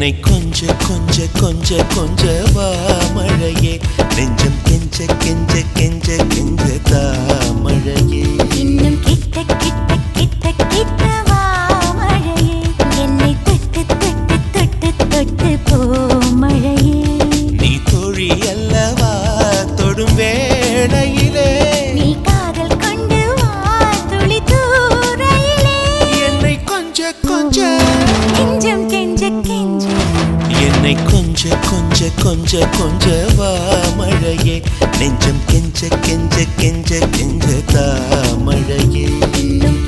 என்னை கொஞ்ச கொஞ்ச கொஞ்ச கொஞ்ச வா மழையே நெஞ்சம் கெஞ்ச கெஞ்ச கெஞ்ச கெஞ்ச தா மழையே இன்னும் கிட்ட கிட்ட கிட்ட கிட்ட வா மழையே என்னை தொட்டு தொட்டு தொட்டு தொட்டு போ மழையே நீ தோழி அல்லவா தொடும் வேளையிலே நீ காதல் கொண்டு வா துளி தூரையிலே என்னை கொஞ்ச கொஞ்ச கெஞ்சம் கெஞ்ச கெஞ்ச என்னை கொஞ்ச கொஞ்ச கொஞ்ச கொஞ்ச வா மழையே நெஞ்சம் கெஞ்ச கெஞ்ச கெஞ்ச கெஞ்ச தா மழையே இன்னும்